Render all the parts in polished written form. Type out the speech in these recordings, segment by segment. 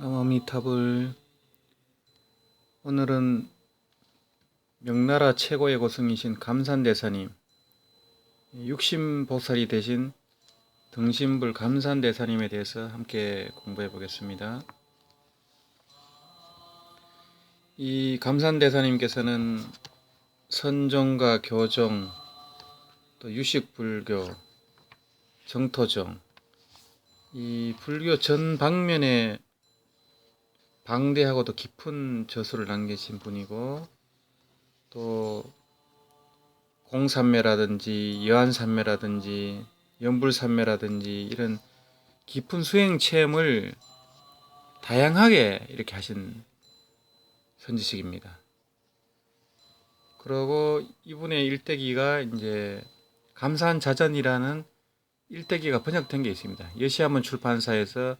나무아미타불. 오늘은 명나라 최고의 고승이신 감산대사님, 육신보살이 되신 등신불 감산대사님에 대해서 함께 공부해 보겠습니다. 이 감산대사님께서는 선종과 교종, 또 유식불교, 정토종, 이 불교 전 방면에 방대하고도 깊은 저수를 남기신 분이고, 또 공산매라든지 여한산매라든지 연불산매라든지 이런 깊은 수행 체험을 다양하게 이렇게 하신 선지식입니다. 그리고 이분의 일대기가 이제 감산자전이라는 일대기가 번역된 게 있습니다. 여시한문 출판사에서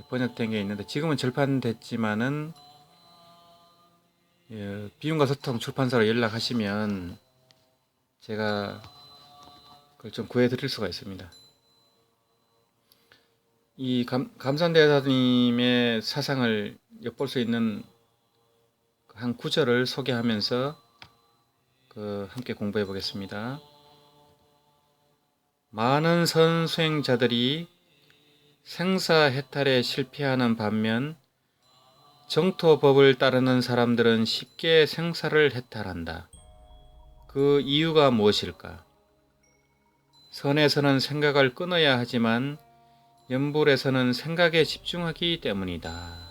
번역된 게 있는데 지금은 절판됐지만은 비움과 소통 출판사로 연락하시면 제가 그걸 좀 구해드릴 수가 있습니다. 이 감산대사님의 사상을 엿볼 수 있는 한 구절을 소개하면서 함께 공부해 보겠습니다. 많은 선수행자들이 생사해탈에 실패하는 반면 정토법을 따르는 사람들은 쉽게 생사를 해탈한다. 그 이유가 무엇일까? 선에서는 생각을 끊어야 하지만 연불에서는 생각에 집중하기 때문이다.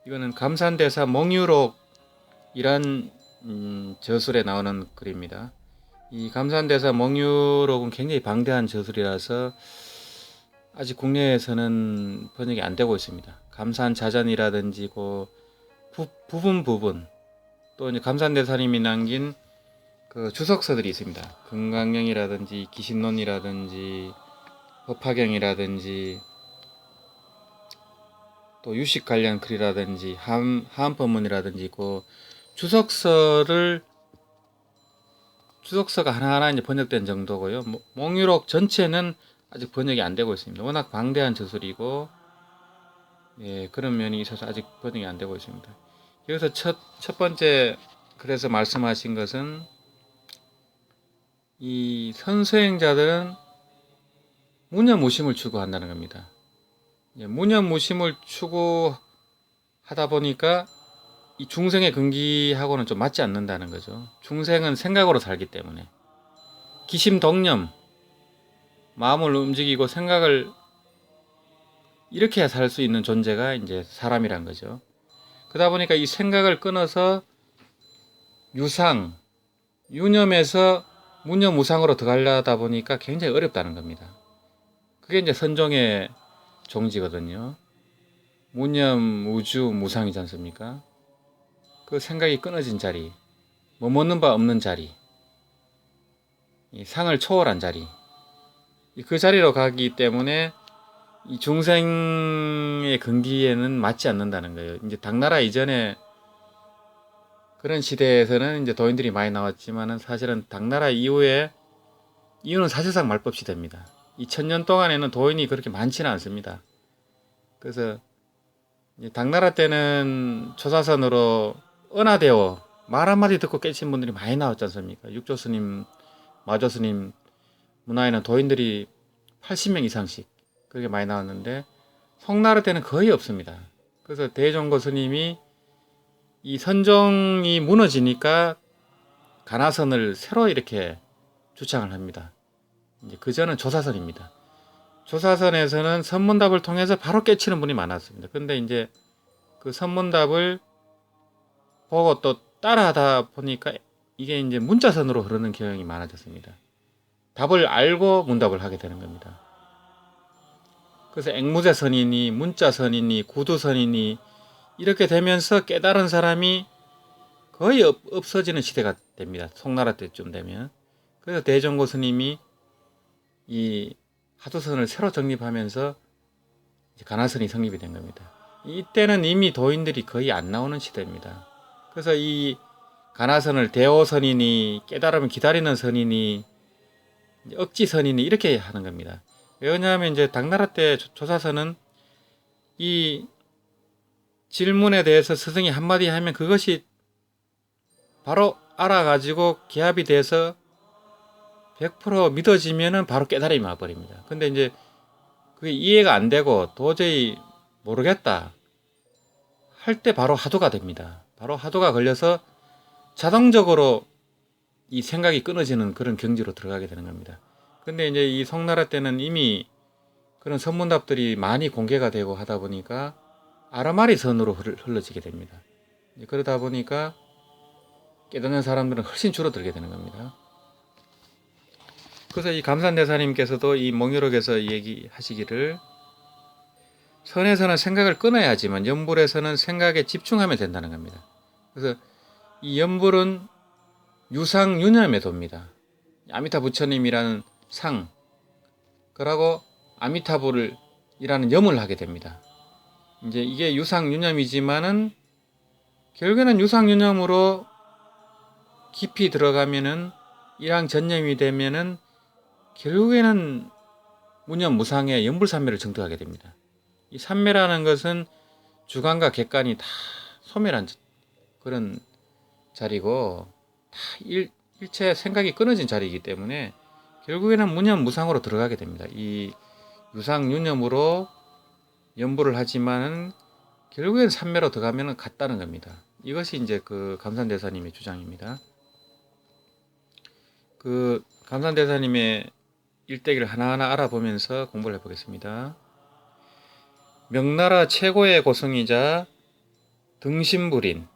이거는 감산대사 몽유록이란 저술에 나오는 글입니다. 이 감산대사 몽유록은 굉장히 방대한 저술이라서 아직 국내에서는 번역이 안 되고 있습니다. 감산자전이라든지 부분 또 이제 감산대사님이 남긴 그 주석서들이 있습니다. 금강경이라든지 기신론이라든지 법화경이라든지 또 유식 관련 글이라든지 하암법문이라든지 주석서가 하나하나 이제 번역된 정도고요. 몽유록 전체는 아직 번역이 안 되고 있습니다. 워낙 방대한 저술이고, 그런 면이 있어서 아직 번역이 안 되고 있습니다. 여기서 첫 번째 그래서 말씀하신 것은 이 선수행자들은 무념무심을 추구한다는 겁니다. 무념무심을 추구하다 보니까 이 중생의 근기하고는 좀 맞지 않는다는 거죠. 중생은 생각으로 살기 때문에 기심동념, 마음을 움직이고 생각을 이렇게 해야 살 수 있는 존재가 이제 사람이란 거죠. 그러다 보니까 이 생각을 끊어서 유념에서 무념무상으로 들어가려다 보니까 굉장히 어렵다는 겁니다. 그게 이제 선종의 종지거든요. 무념, 우주, 무상이지 않습니까? 그 생각이 끊어진 자리, 머무는 바 없는 자리, 이 상을 초월한 자리, 그 자리로 가기 때문에 이 중생의 근기에는 맞지 않는다는 거예요. 이제 당나라 이전에 그런 시대에서는 이제 도인들이 많이 나왔지만은 사실은 당나라 이후는 사실상 말법 시대입니다. 2000년 동안에는 도인이 그렇게 많지는 않습니다. 그래서 이제 당나라 때는 초사선으로 은하대오 말 한마디 듣고 깨친 분들이 많이 나왔지 않습니까? 육조스님, 마조스님 문화에는 도인들이 80명 이상씩 그렇게 많이 나왔는데 송나라 때는 거의 없습니다. 그래서 대종고 스님이 이 선종이 무너지니까 가나선을 새로 이렇게 주창을 합니다. 이제 그전은 조사선입니다. 조사선에서는 선문답을 통해서 바로 깨치는 분이 많았습니다. 근데 이제 그 선문답을 보고 또 따라하다 보니까 이게 이제 문자선으로 흐르는 경향이 많아졌습니다. 답을 알고 문답을 하게 되는 겁니다. 그래서 앵무새선이니 문자선이니 구두선이니 이렇게 되면서 깨달은 사람이 거의 없어지는 시대가 됩니다. 송나라 때쯤 되면. 그래서 대종고 스님이 이 하두선을 새로 정립하면서 가나선이 성립이 된 겁니다. 이때는 이미 도인들이 거의 안 나오는 시대입니다. 그래서 이 가나선을 대오선이니 깨달음을 기다리는 선이니 억지선이니 이렇게 하는 겁니다. 왜냐하면 이제 당나라 때 조사선은 이 질문에 대해서 스승이 한마디 하면 그것이 바로 알아가지고 기합이 돼서 100% 믿어지면은 바로 깨달음이 와버립니다. 근데 이제 그게 이해가 안 되고 도저히 모르겠다 할 때 바로 하도가 됩니다. 바로 하도가 걸려서 자동적으로 이 생각이 끊어지는 그런 경지로 들어가게 되는 겁니다. 근데 이제 이 송나라 때는 이미 그런 선문답들이 많이 공개가 되고 하다 보니까 아라마리 선으로 흘러지게 됩니다. 그러다 보니까 깨닫는 사람들은 훨씬 줄어들게 되는 겁니다. 그래서 이 감산대사님께서도 이 몽유록에서 얘기하시기를 선에서는 생각을 끊어야 하지만 염불에서는 생각에 집중하면 된다는 겁니다. 그래서 이 염불은 유상유념의 도입니다. 아미타 부처님이라는 상, 그러고 아미타불을 이라는 염을 하게 됩니다. 이제 이게 유상유념이지만은 결국에는 유상유념으로 깊이 들어가면은 일항전념이 되면은 결국에는 무념무상의 염불삼매를 정득하게 됩니다. 이 삼매라는 것은 주관과 객관이 다 소멸한 그런 자리고 다 일체 생각이 끊어진 자리이기 때문에 결국에는 무념무상으로 들어가게 됩니다. 이 유상유념으로 염불을 하지만은 결국엔 삼매로 들어가면 같다는 겁니다. 이것이 이제 그 감산대사님의 주장입니다. 그 감산대사님의 일대기를 하나하나 알아보면서 공부를 해보겠습니다. 명나라 최고의 고승이자 등신불인,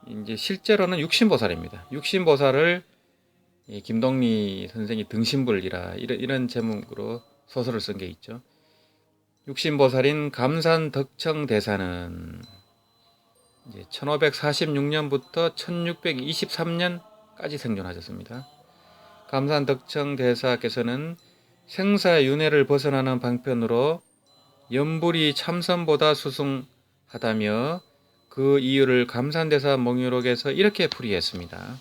이제 실제로는 육신보살입니다. 육신보살을 김동리 선생이 등신불이라 이런 제목으로 소설을 쓴 게 있죠. 육신보살인 감산덕청대사는 이제 1546년부터 1623년까지 생존하셨습니다. 감산덕청대사께서는 생사윤회를 벗어나는 방편으로 염불이 참선보다 수승하다며 그 이유를 감산대사 몽유록에서 이렇게 풀이했습니다.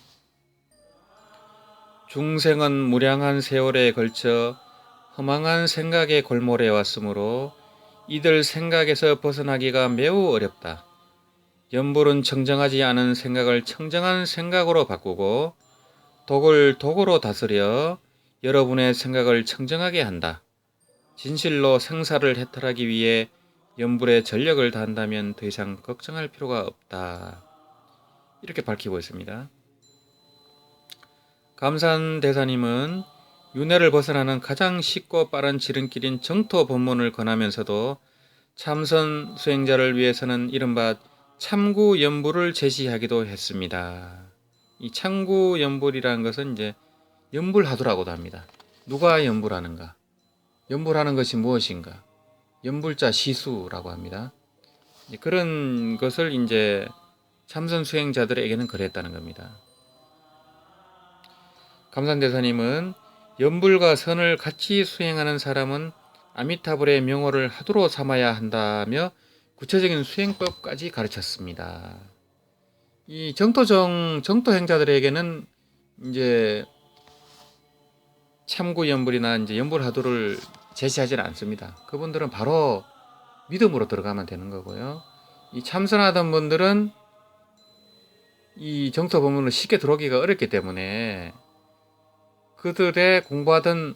중생은 무량한 세월에 걸쳐 허망한 생각에 골몰해 왔으므로 이들 생각에서 벗어나기가 매우 어렵다. 염불은 청정하지 않은 생각을 청정한 생각으로 바꾸고 독을 독으로 다스려 여러분의 생각을 청정하게 한다. 진실로 생사를 해탈하기 위해 염불에 전력을 다한다면 더 이상 걱정할 필요가 없다. 이렇게 밝히고 있습니다. 감산대사님은 윤회를 벗어나는 가장 쉽고 빠른 지름길인 정토 법문을 권하면서도 참선 수행자를 위해서는 이른바 참구염불을 제시하기도 했습니다. 이 참구염불이라는 것은 이제 염불하도라고도 합니다. 누가 염불하는가? 염불하는 것이 무엇인가? 염불자 시수라고 합니다. 그런 것을 이제 참선 수행자들에게는 그랬다는 겁니다. 감산대사님은 염불과 선을 같이 수행하는 사람은 아미타불의 명호를 하도로 삼아야 한다며 구체적인 수행법까지 가르쳤습니다. 이 정토 행자들에게는 이제 참구 염불이나 이제 염불 하도를 제시하지는 않습니다. 그분들은 바로 믿음으로 들어가면 되는 거고요. 이 참선하던 분들은 이 정토 법문을 쉽게 들어오기가 어렵기 때문에 그들의 공부하던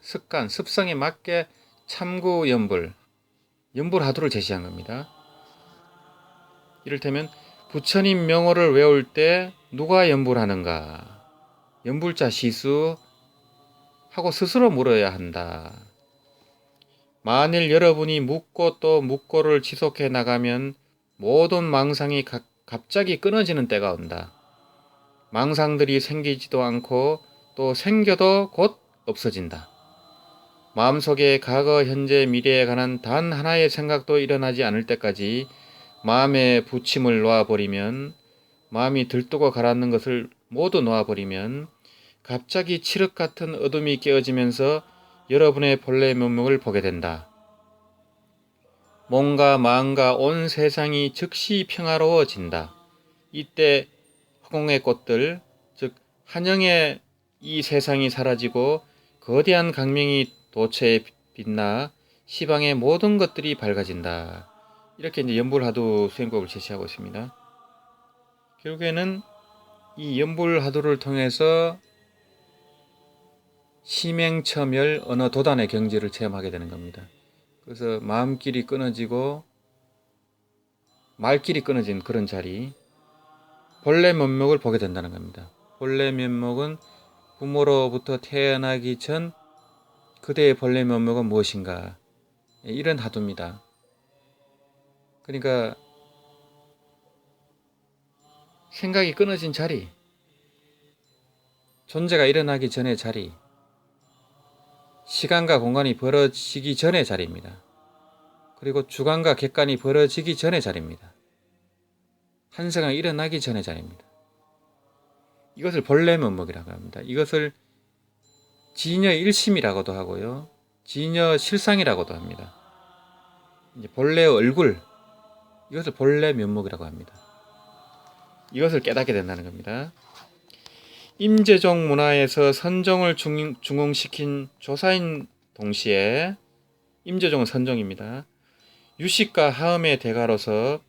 습관, 습성에 맞게 참구 염불 하도를 제시한 겁니다. 이를테면 부처님 명호를 외울 때 누가 염불하는가? 염불자 시수 하고 스스로 물어야 한다. 만일 여러분이 묻고 또 묻고를 지속해 나가면 모든 망상이 갑자기 끊어지는 때가 온다. 망상들이 생기지도 않고 또 생겨도 곧 없어진다. 마음속에 과거, 현재, 미래에 관한 단 하나의 생각도 일어나지 않을 때까지 마음에 부침을 놓아버리면, 마음이 들뜨고 가라앉는 것을 모두 놓아버리면 갑자기 칠흑 같은 어둠이 깨어지면서 여러분의 본래 면목을 보게 된다. 몸과 마음과 온 세상이 즉시 평화로워진다. 이때 허공의 꽃들, 즉 한영의 이 세상이 사라지고 거대한 강명이 도처에 빛나 시방의 모든 것들이 밝아진다. 이렇게 이제 연불하도 수행법을 제시하고 있습니다. 결국에는 이 연불하도를 통해서 심행처멸 어느 도단의 경지를 체험하게 되는 겁니다. 그래서 마음길이 끊어지고 말길이 끊어진 그런 자리, 본래 면목을 보게 된다는 겁니다. 본래 면목은 부모로부터 태어나기 전 그대의 본래 면목은 무엇인가, 이런 하도입니다. 그러니까 생각이 끊어진 자리, 존재가 일어나기 전의 자리, 시간과 공간이 벌어지기 전의 자리입니다. 그리고 주관과 객관이 벌어지기 전의 자리입니다. 한생이 일어나기 전의 자리입니다. 이것을 본래 면목이라고 합니다. 이것을 진여 일심이라고도 하고요, 진여 실상이라고도 합니다. 이제 본래의 얼굴, 이것을 본래 면목이라고 합니다. 이것을 깨닫게 된다는 겁니다. 임재종 문화에서 선종을 중흥시킨 조사인 동시에, 임재종은 선종입니다. 유식과 하음의 대가로서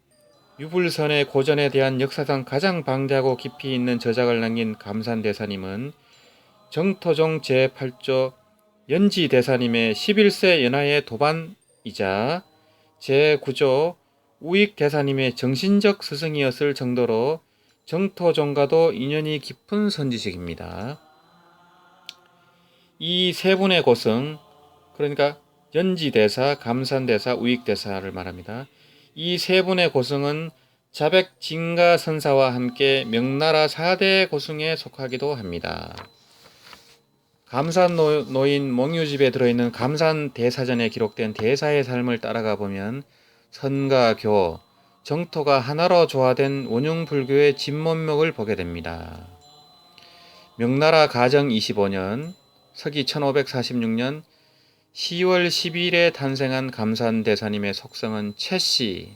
유불선의 고전에 대한 역사상 가장 방대하고 깊이 있는 저작을 남긴 감산대사님은 정토종 제8조 연지대사님의 11세 연하의 도반이자 제9조 우익대사님의 정신적 스승이었을 정도로 정토종과도 인연이 깊은 선지식입니다. 이 세 분의 고승, 그러니까 연지대사, 감산대사, 우익대사를 말합니다. 이 세 분의 고승은 자백진가선사와 함께 명나라 4대 고승에 속하기도 합니다. 감산노인 몽유집에 들어있는 감산대사전에 기록된 대사의 삶을 따라가 보면 선과 교, 정토가 하나로 조화된 원흉불교의 진면목을 보게 됩니다. 명나라 가정 25년, 서기 1546년 10월 12일에 탄생한 감산대사님의 속성은 채씨,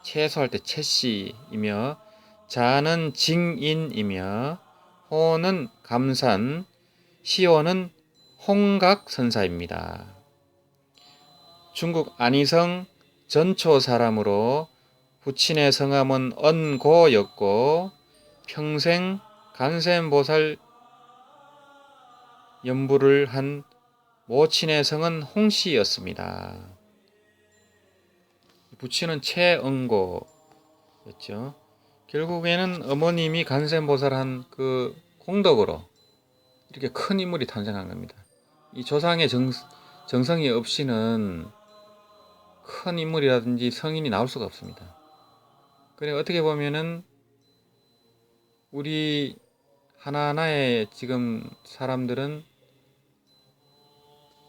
채소할 때 채씨이며, 자는 징인이며, 호는 감산, 시호는 홍각선사입니다. 중국 안희성 전초 사람으로 부친의 성함은 언고였고 평생 간센보살 연부를 한 모친의 성은 홍씨였습니다. 부친은 최응고였죠. 결국에는 어머님이 간센보살 한 그 공덕으로 이렇게 큰 인물이 탄생한 겁니다. 이 조상의 정성이 없이는 큰 인물이라든지 성인이 나올 수가 없습니다. 그래, 어떻게 보면은 우리 하나하나의 지금 사람들은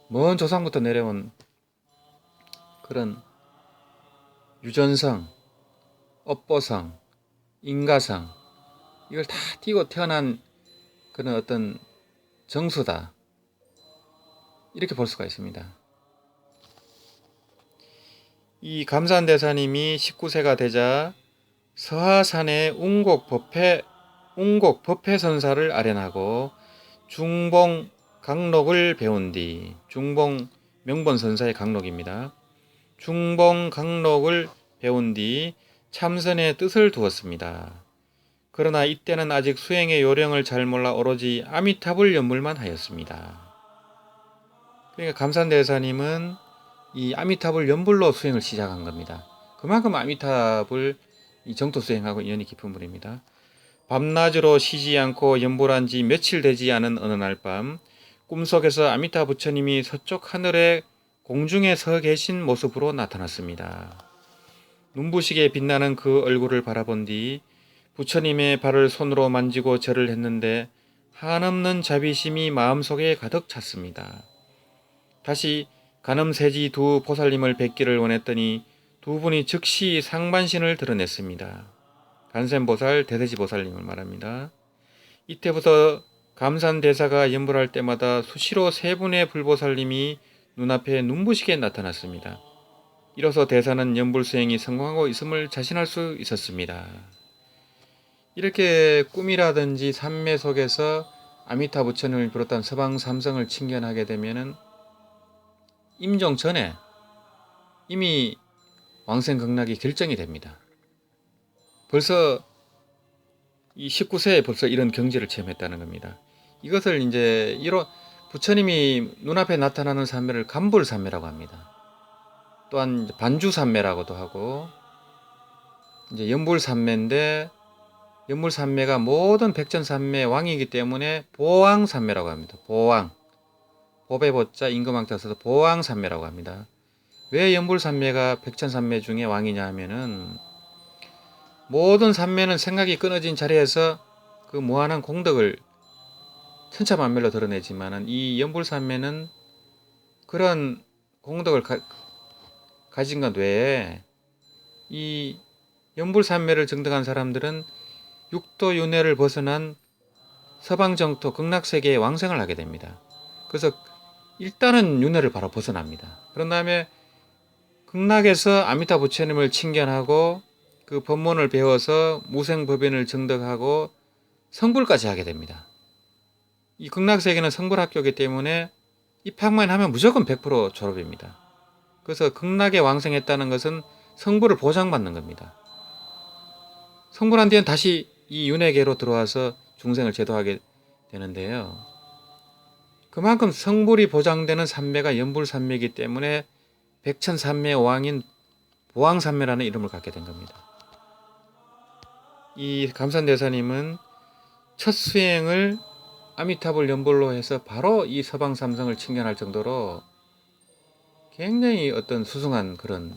먼 조상부터 내려온 그런 유전성, 업보성, 인가성, 이걸 다 띄고 태어난 그런 어떤 정수다, 이렇게 볼 수가 있습니다. 이 감산대사님이 19세가 되자 서하산에 웅곡법회선사를 아련하고 중봉 강록을 배운 뒤, 중봉 명본선사의 강록입니다. 중봉 강록을 배운 뒤 참선의 뜻을 두었습니다. 그러나 이때는 아직 수행의 요령을 잘 몰라 오로지 아미타불 연불만 하였습니다. 그러니까 감산대사님은 이 아미타불 연불로 수행을 시작한 겁니다. 그만큼 아미타불 이 정토 수행하고 인연이 깊은 분입니다. 밤낮으로 쉬지 않고 연불한 지 며칠 되지 않은 어느 날 밤, 꿈속에서 아미타 부처님이 서쪽 하늘에 공중에 서 계신 모습으로 나타났습니다. 눈부시게 빛나는 그 얼굴을 바라본 뒤 부처님의 발을 손으로 만지고 절을 했는데 한없는 자비심이 마음속에 가득 찼습니다. 다시 간음세지 두 보살님을 뵙기를 원했더니 두 분이 즉시 상반신을 드러냈습니다. 간센보살, 대세지보살님을 말합니다. 이때부터 감산대사가 연불할 때마다 수시로 세 분의 불보살님이 눈앞에 눈부시게 나타났습니다. 이로써 대사는 연불수행이 성공하고 있음을 자신할 수 있었습니다. 이렇게 꿈이라든지 삼매 속에서 아미타 부처님을 비롯한 서방 삼성을 칭견하게 되면은 임종 전에 이미 왕생극락이 결정이 됩니다. 벌써 이 19세에 벌써 이런 경지를 체험했다는 겁니다. 이것을 이제 부처님이 눈앞에 나타나는 산매를 간불산매라고 합니다. 또한 반주산매라고도 하고, 이제 연불산매인데, 연불산매가 모든 백전산매 왕이기 때문에 보왕산매라고 합니다. 보왕. 법의 보자 임금왕자 써서 보왕산매라고 합니다. 왜 연불산매가 백천산매 중에 왕이냐 하면은, 모든 산매는 생각이 끊어진 자리에서 그 무한한 공덕을 천차만별로 드러내지만은, 이 연불산매는 그런 공덕을 가진 것 외에 이 연불산매를 증득한 사람들은 육도윤회를 벗어난 서방정토 극락세계의 왕생을 하게 됩니다. 그래서 일단은 윤회를 바로 벗어납니다. 그런 다음에 극락에서 아미타 부처님을 칭견하고 그 법문을 배워서 무생법인을 증득하고 성불까지 하게 됩니다. 이 극락세계는 성불학교이기 때문에 입학만 하면 무조건 100% 졸업입니다. 그래서 극락에 왕생했다는 것은 성불을 보장받는 겁니다. 성불한 뒤엔 다시 이 윤회계로 들어와서 중생을 제도하게 되는데요. 그만큼 성불이 보장되는 산매가 연불산매이기 때문에 백천산매 왕인 보왕산매라는 이름을 갖게 된 겁니다. 이 감산대사님은 첫 수행을 아미타불 연불로 해서 바로 이 서방삼성을 칭견할 정도로 굉장히 어떤 수승한 그런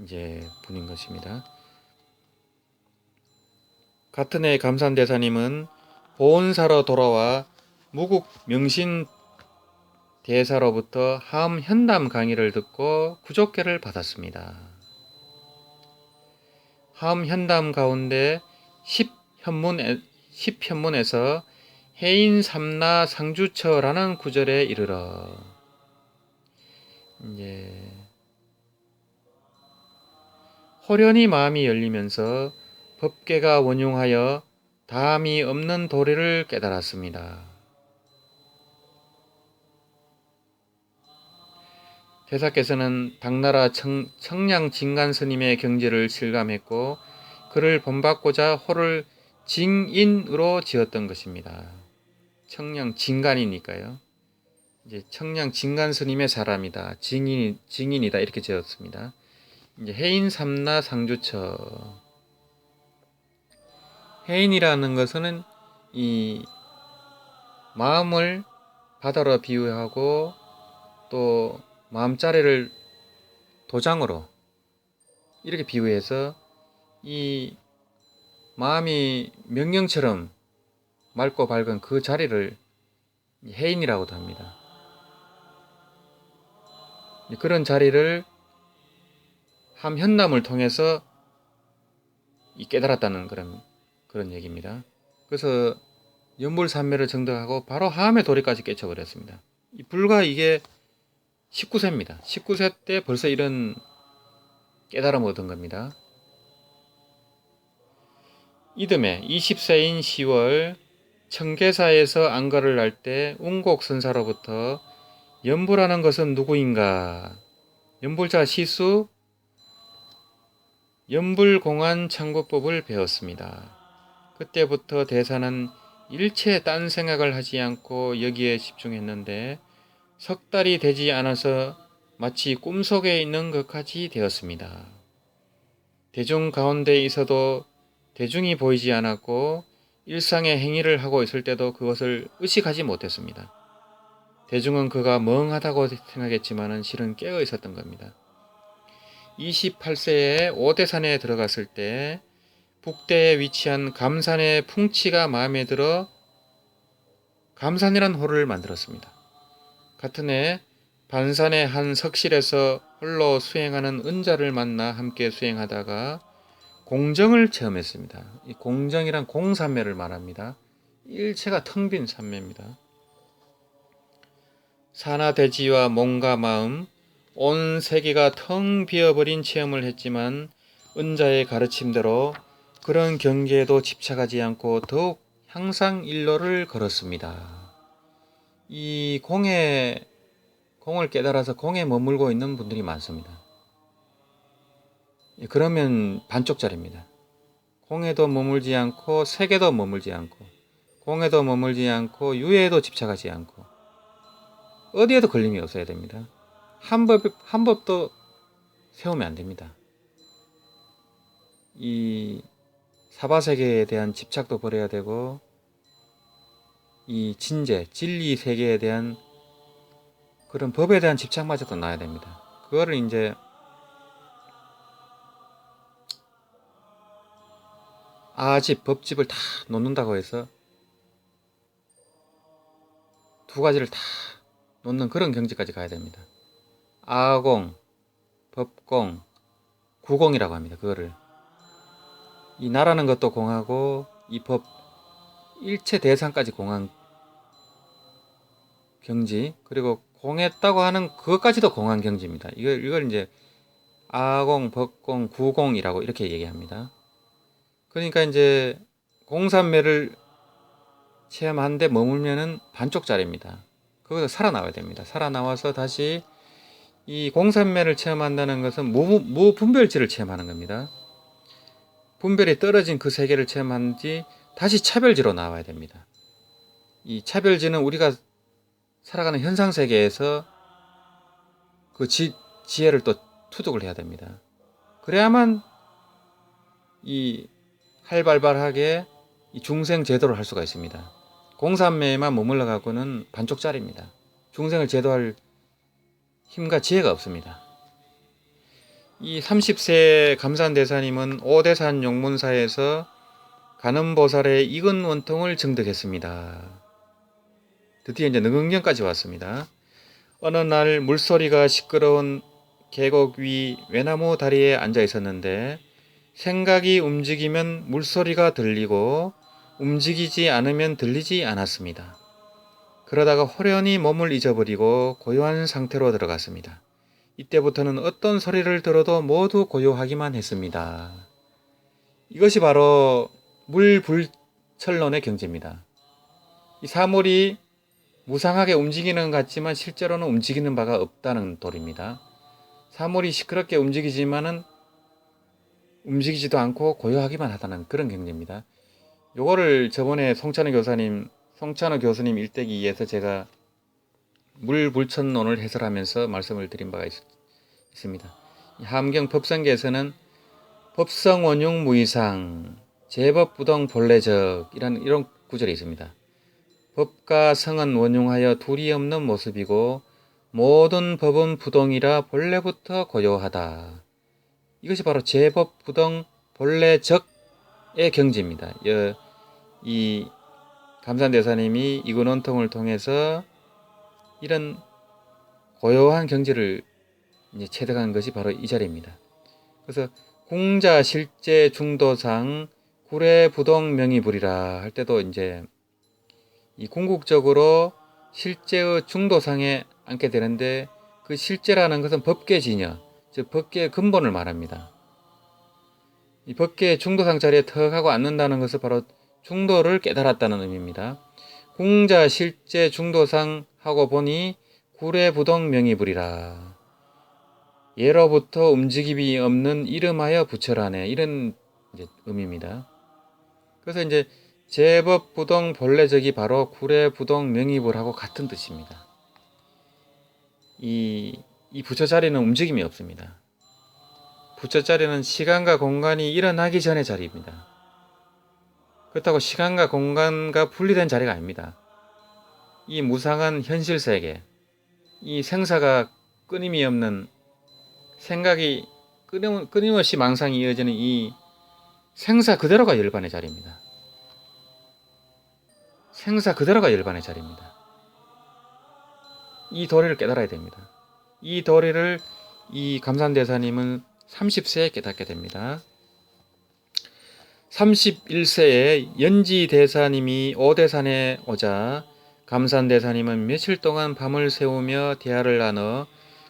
이제 분인 것입니다. 같은 해 감산대사님은 보온사로 돌아와 무국 명신 대사로부터 하음 현담 강의를 듣고 구족계를 받았습니다. 하음 현담 가운데 10현문에서 해인 삼나 상주처라는 구절에 이르러 이제 호련히 마음이 열리면서 법계가 원용하여 다함이 없는 도리를 깨달았습니다. 대사께서는 당나라 청량 진간 스님의 경지를 실감했고 그를 본받고자 호를 징인으로 지었던 것입니다. 청량 진간이니까요. 이제 청량 진간 스님의 사람이다. 징인이다 이렇게 지었습니다. 이제 해인 삼나 상주처. 해인이라는 것은 이 마음을 바다로 비유하고 또 마음자리를 도장으로 이렇게 비유해서 이 마음이 명령처럼 맑고 밝은 그 자리를 해인이라고도 합니다. 그런 자리를 함현남을 통해서 깨달았다는 그런 얘기입니다. 그래서 연불산매를 증득하고 바로 하암의 도리까지 깨쳐버렸습니다. 불과 이게 19세입니다. 19세 때 벌써 이런 깨달음을 얻은 겁니다. 이듬해 20세인 10월 청계사에서 안가를 할 때 운곡선사로부터 연불하는 것은 누구인가? 연불자 시수 연불공안 창구법을 배웠습니다. 그때부터 대사는 일체 딴 생각을 하지 않고 여기에 집중했는데 석 달이 되지 않아서 마치 꿈속에 있는 것까지 되었습니다. 대중 가운데 있어도 대중이 보이지 않았고 일상의 행위를 하고 있을 때도 그것을 의식하지 못했습니다. 대중은 그가 멍하다고 생각했지만 실은 깨어 있었던 겁니다. 28세에 오대산에 들어갔을 때 북대에 위치한 감산의 풍치가 마음에 들어 감산이란 호를 만들었습니다. 같은 해 반산의 한 석실에서 홀로 수행하는 은자를 만나 함께 수행하다가 공정을 체험했습니다. 이 공정이란 공산매를 말합니다. 일체가 텅 빈 산매입니다. 산하대지와 몸과 마음, 온 세계가 텅 비어버린 체험을 했지만 은자의 가르침대로 그런 경계에도 집착하지 않고 더욱 향상 일로를 걸었습니다. 이 공을 깨달아서 공에 머물고 있는 분들이 많습니다. 그러면 반쪽짜리입니다. 공에도 머물지 않고 색에도 머물지 않고 공에도 머물지 않고 유에도 집착하지 않고 어디에도 걸림이 없어야 됩니다. 한 법도 세우면 안 됩니다. 이 사바세계에 대한 집착도 버려야 되고 이 진재, 진리 세계에 대한 그런 법에 대한 집착마저도 놔야 됩니다. 그거를 이제 아집, 법집을 다 놓는다고 해서 두 가지를 다 놓는 그런 경지까지 가야 됩니다. 아공, 법공, 구공이라고 합니다. 그거를 이 나라는 것도 공하고 이 법 일체 대상까지 공한 경지, 그리고 공했다고 하는 그것까지도 공한 경지입니다. 이걸 이제 아공, 법공, 구공이라고 이렇게 얘기합니다. 그러니까 이제 공산매를 체험하는데 머물면은 반쪽짜리입니다. 거기서 살아나와야 됩니다. 살아나와서 다시 이 공산매를 체험한다는 것은 무분별지를 체험하는 겁니다. 분별이 떨어진 그 세계를 체험한 뒤 다시 차별지로 나와야 됩니다. 이 차별지는 우리가 살아가는 현상 세계에서 그 지혜를 또 투득을 해야 됩니다. 그래야만 이 활발하게 이 중생 제도를 할 수가 있습니다. 공산매에만 머물러 갖고는 반쪽짜리입니다. 중생을 제도할 힘과 지혜가 없습니다. 이 30세 감산대사님은 오대산 용문사에서 간음보살의 이근 원통을 증득했습니다. 드디어 이제 능응경까지 왔습니다. 어느 날 물소리가 시끄러운 계곡 위 외나무 다리에 앉아 있었는데 생각이 움직이면 물소리가 들리고 움직이지 않으면 들리지 않았습니다. 그러다가 호련히 몸을 잊어버리고 고요한 상태로 들어갔습니다. 이때부터는 어떤 소리를 들어도 모두 고요하기만 했습니다. 이것이 바로 물불철론의 경지입니다. 이 사물이 무상하게 움직이는 것 같지만 실제로는 움직이는 바가 없다는 도리입니다. 사물이 시끄럽게 움직이지만은 움직이지도 않고 고요하기만 하다는 그런 경지입니다. 요거를 저번에 송찬호 교수님 일대기에서 제가 물불천론을 해설하면서 말씀을 드린 바가 있습니다. 함경 법성계에서는 법성원용 무이상 제법부동 본래적 이런 구절이 있습니다. 법과 성은 원용하여 둘이 없는 모습이고 모든 법은 부동이라 본래부터 고요하다. 이것이 바로 제법부동 본래적의 경지입니다. 이 감산대사님이 이근원통을 통해서 이런 고요한 경지를 이제 체득한 것이 바로 이 자리입니다. 그래서 궁자 실제 중도상 구례 부동 명의불이라 할 때도 이제 이 궁극적으로 실제의 중도상에 앉게 되는데 그 실제라는 것은 법계 진여, 즉 법계의 근본을 말합니다. 이 법계의 중도상 자리에 턱 하고 앉는다는 것은 바로 중도를 깨달았다는 의미입니다. 궁자 실제 중도상 하고 보니 구례 부동 명의불이라. 예로부터 움직임이 없는 이름하여 부처라네. 이런 이제 의미입니다. 그래서 이제 제법부동 본래적이 바로 구례부동 명의불하고 같은 뜻입니다. 이 부처 자리는 움직임이 없습니다. 부처 자리는 시간과 공간이 일어나기 전의 자리입니다. 그렇다고 시간과 공간과 분리된 자리가 아닙니다. 이 무상한 현실 세계, 이 생사가 끊임이 없는 생각이 끊임없이 망상이 이어지는 이 생사 그대로가 열반의 자리입니다. 생사 그대로가 열반의 자리입니다. 이 도리를 깨달아야 됩니다. 이 도리를 이 감산대사님은 30세에 깨닫게 됩니다. 31세에 연지대사님이 오대산에 오자 감산대사님은 며칠 동안 밤을 새우며 대화를 나눠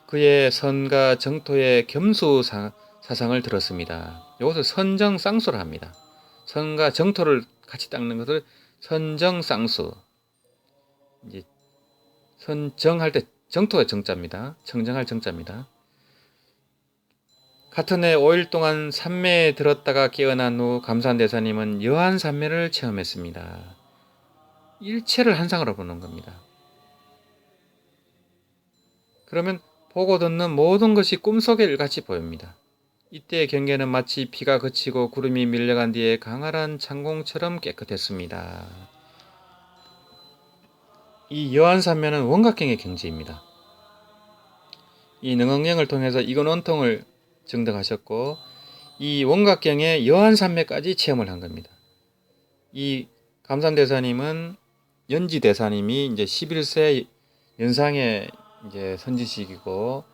그의 선과 정토의 겸수 사상을 들었습니다. 이것을 선정쌍수를 합니다. 선과 정토를 같이 닦는 것을 선정쌍수. 이제 선정할 때 정토의 정자입니다. 청정할 정자입니다. 같은 해 5일 동안 산매에 들었다가 깨어난 후 감산대사님은 여한 산매를 체험했습니다. 일체를 한상으로 보는 겁니다. 그러면 보고 듣는 모든 것이 꿈속의 일같이 보입니다. 이때의 경계는 마치 비가 그치고 구름이 밀려간 뒤에 강활한 창공처럼 깨끗했습니다. 이 여한산매는 원각경의 경지입니다. 이 능언경을 통해서 이근원통을 증득하셨고 이 원각경의 여한산매까지 체험을 한 겁니다. 이 감산대사님은 연지대사님이 이제 11세 연상의 이제 선지식이고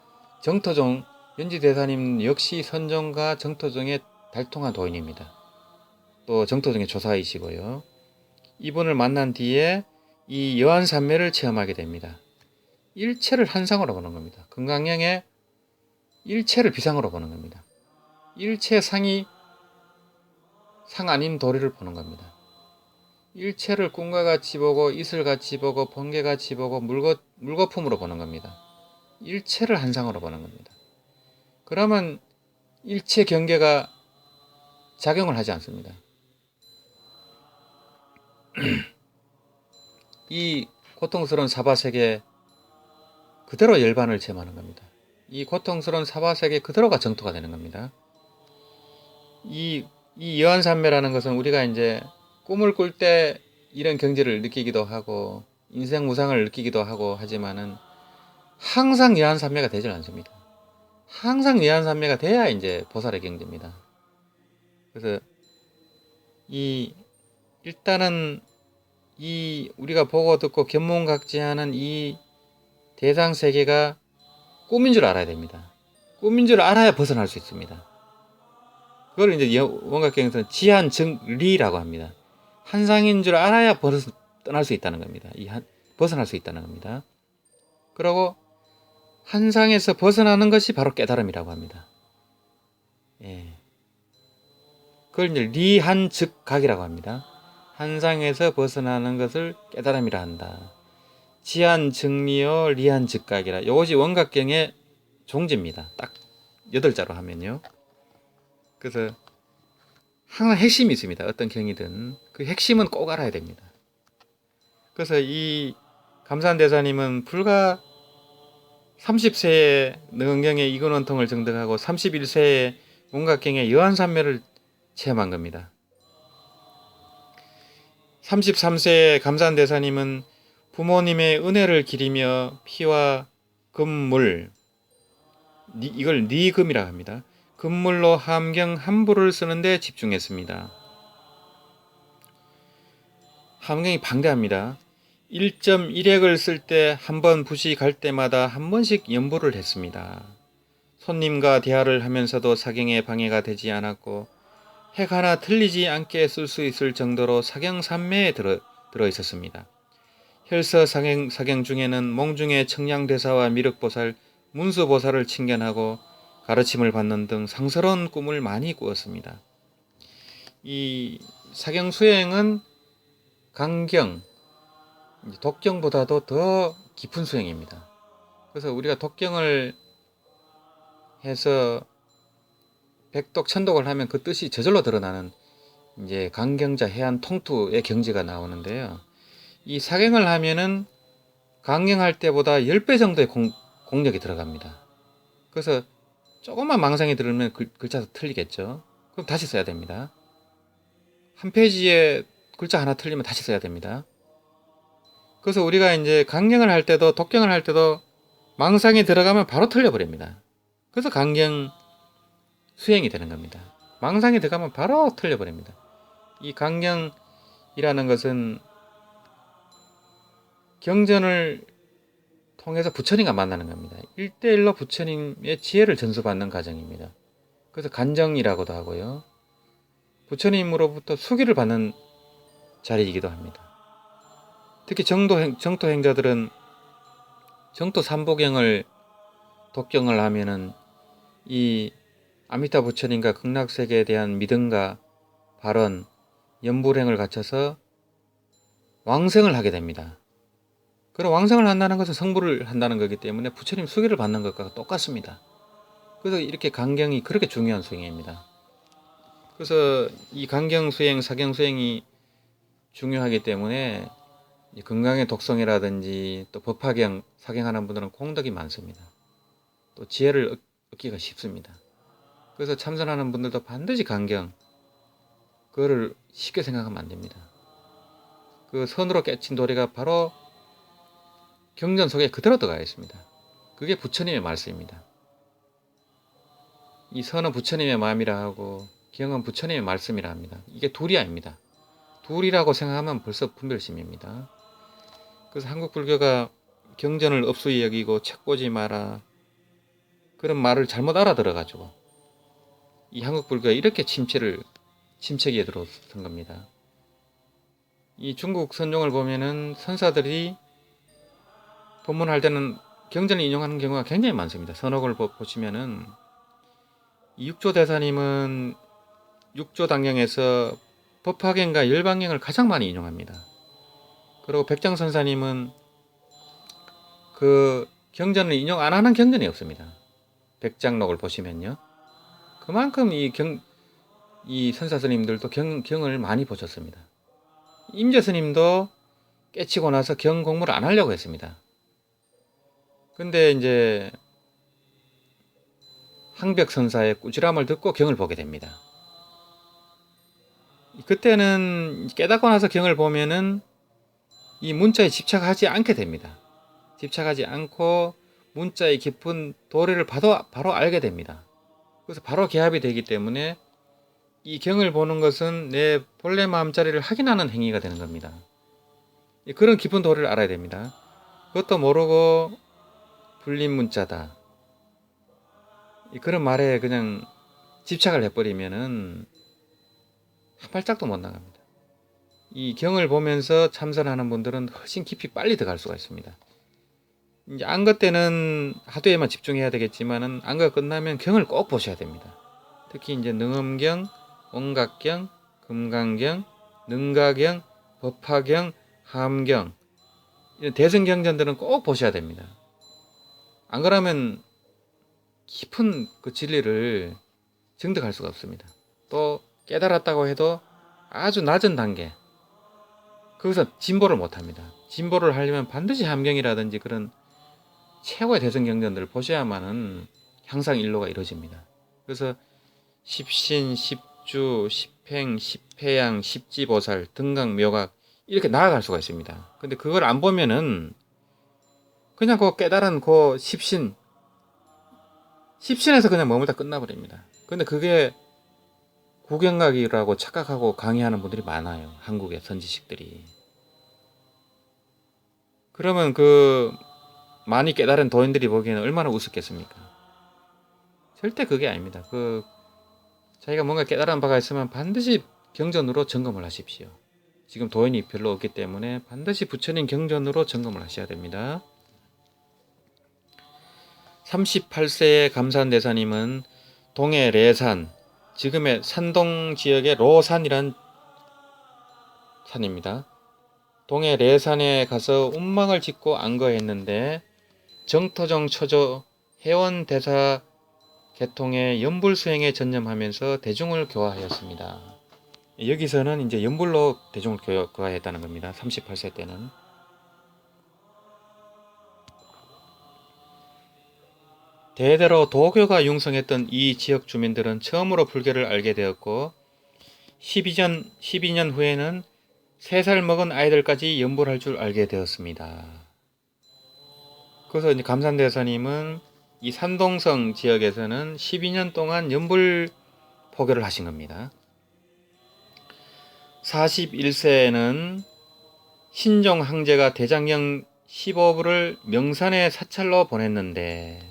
정토종 연지대사님 역시 선종과 정토종의 달통한 도인입니다. 또 정토종의 조사이시고요. 이분을 만난 뒤에 이 여한산매를 체험하게 됩니다. 일체를 한상으로 보는 겁니다. 금강경의 일체를 비상으로 보는 겁니다. 일체 상이 상 아닌 도리를 보는 겁니다. 일체를 꿈과 같이 보고 이슬같이 보고 번개같이 보고 물거품으로 보는 겁니다. 일체를 한상으로 보는 겁니다. 그러면 일체 경계가 작용을 하지 않습니다. 이 고통스러운 사바세계 그대로 열반을 체험하는 겁니다. 이 고통스러운 사바세계 그대로가 정토가 되는 겁니다. 이 여한산매라는 것은 우리가 이제 꿈을 꿀 때 이런 경지를 느끼기도 하고 인생 무상을 느끼기도 하고 하지만은 항상 여한산매가 되질 않습니다. 항상 여한산매가 돼야 이제 보살의 경지입니다. 그래서 일단은 우리가 보고 듣고 견문각지하는 이 대상 세계가 꿈인 줄 알아야 됩니다. 꿈인 줄 알아야 벗어날 수 있습니다. 그걸 이제 원각경에서는 지한증리라고 합니다. 한상인 줄 알아야 떠날 수 있다는 겁니다. 벗어날 수 있다는 겁니다. 그리고 한상에서 벗어나는 것이 바로 깨달음이라고 합니다. 예. 그걸 이제 리한즉각이라고 합니다. 한상에서 벗어나는 것을 깨달음이라 한다. 지한증리요 리한즉각이라. 이것이 원각경의 종지입니다. 딱 8자로 하면요. 그래서 항상 핵심이 있습니다. 어떤 경이든 그 핵심은 꼭 알아야 됩니다. 그래서 이 감산대사님은 불과 30세에 능언경의 이근원통을 증득하고 31세에 원각경의 여한산매를 체험한 겁니다. 33세에 감산대사님은 부모님의 은혜를 기리며 피와 금물, 이걸 니금이라고 합니다. 금물로 함경 함부를 쓰는데 집중했습니다. 함경이 방대합니다. 1.1핵을 쓸 때 한 번 붓이 갈 때마다 한 번씩 연보를 했습니다. 손님과 대화를 하면서도 사경에 방해가 되지 않았고 핵 하나 틀리지 않게 쓸 수 있을 정도로 사경산매에 들어 있었습니다. 혈서 사경 중에는 몽중의 청량대사와 미륵보살, 문수보살을 칭견하고 가르침을 받는 등 상스러운 꿈을 많이 꾸었습니다. 이 사경수행은 강경, 독경보다도 더 깊은 수행입니다. 그래서 우리가 독경을 해서 백독, 천독을 하면 그 뜻이 저절로 드러나는 이제 강경자 해안 통투의 경지가 나오는데요. 이 사경을 하면은 강경할 때보다 10배 정도의 공력이 들어갑니다. 그래서 조금만 망상이 들으면 글자도 틀리겠죠. 그럼 다시 써야 됩니다. 한 페이지에 글자 하나 틀리면 다시 써야 됩니다. 그래서 우리가 이제 강경을 할 때도 독경을 할 때도 망상이 들어가면 바로 틀려버립니다. 그래서 강경 수행이 되는 겁니다. 망상이 들어가면 바로 틀려버립니다. 이 강경이라는 것은 경전을 통해서 부처님과 만나는 겁니다. 1대1로 부처님의 지혜를 전수받는 과정입니다. 그래서 간정이라고도 하고요. 부처님으로부터 수기를 받는 자리이기도 합니다. 특히 정토 행자들은 정토 삼보경을 독경을 하면은 이 아미타 부처님과 극락세계에 대한 믿음과 발언, 연불행을 갖춰서 왕생을 하게 됩니다. 그런 왕성을 한다는 것은 성불을 한다는 거기 때문에 부처님 수계를 받는 것과 똑같습니다. 그래서 이렇게 강경이 그렇게 중요한 수행입니다. 그래서 이 강경 수행, 사경 수행이 중요하기 때문에 건강의 독성이라든지 또 법화경, 사경하는 분들은功德이 많습니다. 또 지혜를 얻기가 쉽습니다. 그래서 참선하는 분들도 반드시 강경, 그거를 쉽게 생각하면 안 됩니다. 그 선으로 깨친 도리가 바로 경전 속에 그대로 들어가 있습니다. 그게 부처님의 말씀입니다. 이 선은 부처님의 마음이라 하고 경은 부처님의 말씀이라 합니다. 이게 둘이 아닙니다. 둘이라고 생각하면 벌써 분별심입니다. 그래서 한국 불교가 경전을 업수히 여기고 책 보지 마라 그런 말을 잘못 알아들어가지고 이 한국 불교가 이렇게 침체기에 들어선 겁니다. 이 중국 선종을 보면은 선사들이 법문할 때는 경전을 인용하는 경우가 굉장히 많습니다. 선옥을 보시면은 이 육조 대사님은 육조 당경에서 법화경과 열반경을 가장 많이 인용합니다. 그리고 백장선사님은 그 경전을 인용 안 하는 경전이 없습니다. 백장록을 보시면요. 그만큼 이 선사스님들도 경을 많이 보셨습니다. 임재스님도 깨치고 나서 경 공부를 안 하려고 했습니다. 근데 이제 항벽선사의 꾸지람을 듣고 경을 보게 됩니다. 그때는 깨닫고 나서 경을 보면은 이 문자에 집착하지 않게 됩니다. 집착하지 않고 문자의 깊은 도리를 바로 알게 됩니다. 그래서 바로 개합이 되기 때문에 이 경을 보는 것은 내 본래 마음자리를 확인하는 행위가 되는 겁니다. 그런 깊은 도리를 알아야 됩니다. 그것도 모르고 불림 문자다. 그런 말에 그냥 집착을 해버리면은 한 발짝도 못 나갑니다. 이 경을 보면서 참선하는 분들은 훨씬 깊이 빨리 들어갈 수가 있습니다. 이제 안거 때는 하도에만 집중해야 되겠지만은 안거 끝나면 경을 꼭 보셔야 됩니다. 특히 이제 능엄경, 온각경, 금강경, 능가경, 법화경, 함경 이런 대승경전들은 꼭 보셔야 됩니다. 안 그러면 깊은 그 진리를 증득할 수가 없습니다. 또 깨달았다고 해도 아주 낮은 단계 거기서 진보를 못합니다. 진보를 하려면 반드시 함경이라든지 그런 최고의 대승경전들을 보셔야만은 향상 일로가 이루어집니다. 그래서 십신, 십주, 십행, 십회양, 십지보살, 등각, 묘각 이렇게 나아갈 수가 있습니다. 근데 그걸 안 보면은 그냥 그 깨달은 그 십신에서 그냥 머물다 끝나버립니다. 근데 그게 구경각이라고 착각하고 강의하는 분들이 많아요. 한국의 선지식들이. 그러면 그 많이 깨달은 도인들이 보기에는 얼마나 우습겠습니까? 절대 그게 아닙니다. 자기가 뭔가 깨달은 바가 있으면 반드시 경전으로 점검을 하십시오. 지금 도인이 별로 없기 때문에 반드시 부처님 경전으로 점검을 하셔야 됩니다. 38세의 감산대사님은 동해 레산, 지금의 산동 지역의 로산이란 산입니다. 동해 레산에 가서 운망을 짓고 안거했는데 정토정 처조 해원대사 개통의 연불수행에 전념하면서 대중을 교화하였습니다. 여기서는 이제 연불로 대중을 교화했다는 겁니다. 38세 때는. 대대로 도교가 융성했던 이 지역 주민들은 처음으로 불교를 알게 되었고 12년 후에는 3살 먹은 아이들까지 연불할 줄 알게 되었습니다. 그래서 이제 감산대사님은 이 산동성 지역에서는 12년 동안 연불 포교를 하신 겁니다. 41세에는 신종 황제가 대장경 15부를 명산에 사찰로 보냈는데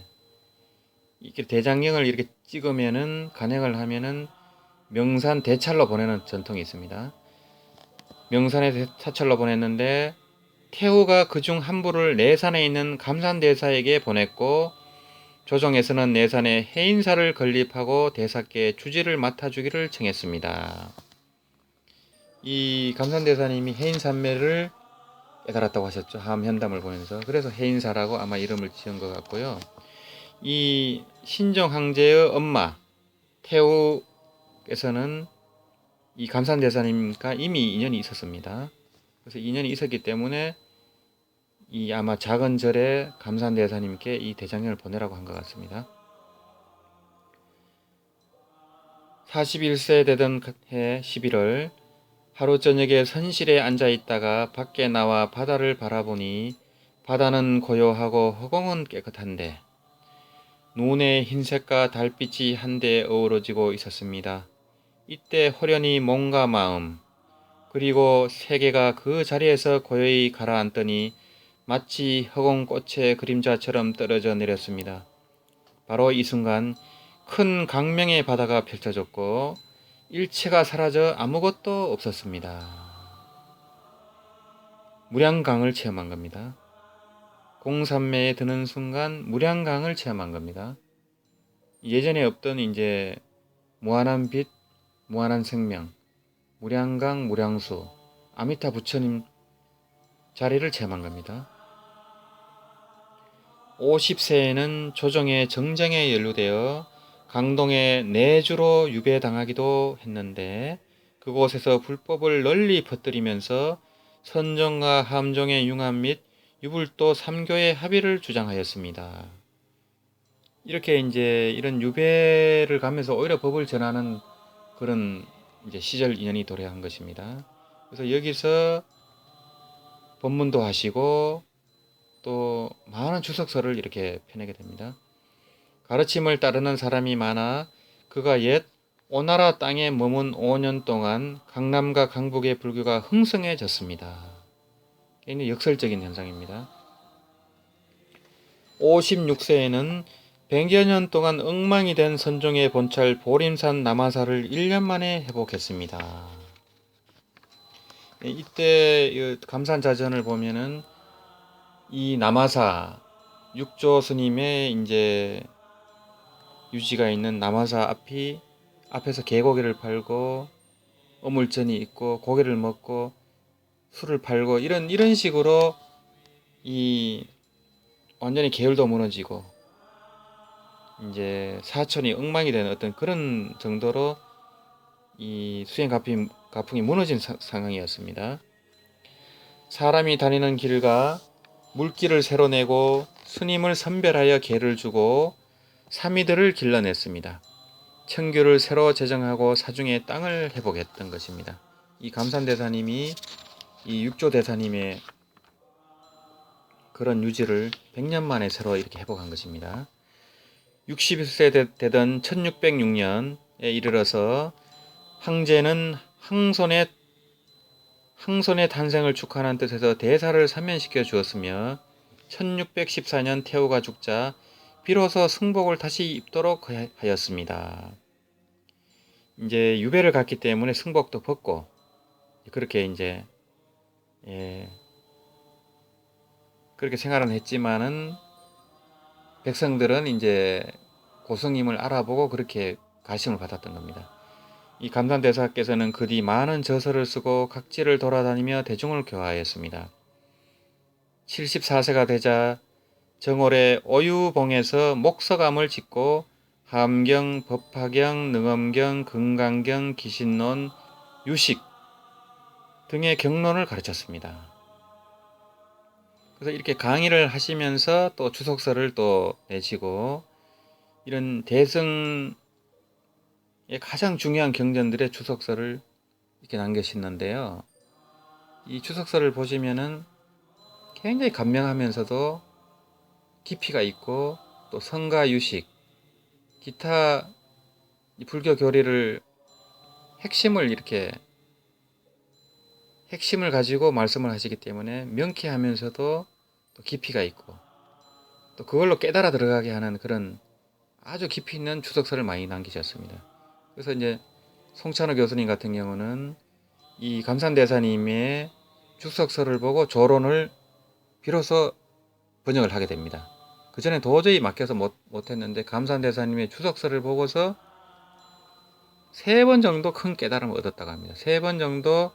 이렇게 대장경을 이렇게 찍으면은 간행을 하면은 명산 대찰로 보내는 전통이 있습니다. 명산에 사찰로 보냈는데 태후가 그중 한 부를 내산에 있는 감산대사에게 보냈고 조정에서는 내산에 해인사를 건립하고 대사께 주지를 맡아주기를 청했습니다. 이 감산대사님이 해인산매를 깨달았다고 하셨죠. 함현담을 보면서. 그래서 해인사라고 아마 이름을 지은 것 같고요. 이 신정 황제의 엄마 태우께서는 이 감산대사님과 이미 인연이 있었습니다. 그래서 인연이 있었기 때문에 이 아마 작은 절에 감산대사님께 이 대장경을 보내라고 한 것 같습니다. 41세 되던 해 11월 하루 저녁에 선실에 앉아 있다가 밖에 나와 바다를 바라보니 바다는 고요하고 허공은 깨끗한데 눈의 흰색과 달빛이 한데 어우러지고 있었습니다. 이때 호련히 몸과 마음 그리고 세계가 그 자리에서 고요히 가라앉더니 마치 허공꽃의 그림자처럼 떨어져 내렸습니다. 바로 이 순간 큰 강명의 바다가 펼쳐졌고 일체가 사라져 아무것도 없었습니다. 무량강을 체험한 겁니다. 공산매에 드는 순간 무량강을 체험한 겁니다. 예전에 없던 이제 무한한 빛, 무한한 생명, 무량강, 무량수, 아미타 부처님 자리를 체험한 겁니다. 50세에는 조정의 정쟁에 연루되어 강동의 내주로 유배당하기도 했는데 그곳에서 불법을 널리 퍼뜨리면서 선종과 함종의 융합 및 유불도 3교의 합의를 주장하였습니다. 이렇게 이제 이런 유배를 가면서 오히려 법을 전하는 그런 이제 시절 인연이 도래한 것입니다. 그래서 여기서 법문도 하시고 또 많은 주석서를 이렇게 펴내게 됩니다. 가르침을 따르는 사람이 많아 그가 옛 오나라 땅에 머문 5년 동안 강남과 강북의 불교가 흥성해졌습니다. 굉장히 역설적인 현상입니다. 56세에는 100여 년 동안 엉망이 된 선종의 본찰 보림산 남아사를 1년 만에 회복했습니다. 이때 감산자전을 보면은 이 남아사 육조 스님의 이제 유지가 있는 남아사 앞에서 개고기를 팔고 어물전이 있고 고기를 먹고 술을 팔고 이런 식으로 이 완전히 계율도 무너지고 이제 사천이 엉망이 되는 어떤 그런 정도로 이 수행 가풍이 무너진 상황이었습니다. 사람이 다니는 길과 물길을 새로 내고 스님을 선별하여 계를 주고 사미들을 길러냈습니다. 청규를 새로 제정하고 사중의 땅을 회복했던 것입니다. 이 감산대사님이 이 육조대사님의 그런 유지를 100년 만에 새로 이렇게 회복한 것입니다. 61세 되던 1606년에 이르러서 황제는 항손의 탄생을 축하하는 뜻에서 대사를 사면시켜 주었으며 1614년 태후가 죽자 비로소 승복을 다시 입도록 하였습니다. 이제 유배를 갔기 때문에 승복도 벗고 그렇게 이제 그렇게 생활은 했지만은 백성들은 이제 고승님을 알아보고 그렇게 가심을 받았던 겁니다. 이 감산대사께서는 그 뒤 많은 저서를 쓰고 각지를 돌아다니며 대중을 교화하였습니다. 74세가 되자 정월에 오유봉에서 목서감을 짓고 함경, 법화경, 능엄경, 금강경, 기신론, 유식 등의 경론을 가르쳤습니다. 그래서 이렇게 강의를 하시면서 또 주석서를 또 내시고 이런 대승의 가장 중요한 경전들의 주석서를 이렇게 남기셨는데요. 이 주석서를 보시면은 굉장히 감명하면서도 깊이가 있고 또 성가 유식, 기타 불교 교리를 핵심을 가지고 말씀을 하시기 때문에 명쾌하면서도 또 깊이가 있고 또 그걸로 깨달아 들어가게 하는 그런 아주 깊이 있는 주석서를 많이 남기셨습니다. 그래서 이제 송찬호 교수님 같은 경우는 이 감산대사님의 주석서를 보고 조론을 비로소 번역을 하게 됩니다. 그 전에 도저히 맡겨서 못했는데 감산대사님의 주석서를 보고서 3번 정도 큰 깨달음을 얻었다고 합니다. 3번 정도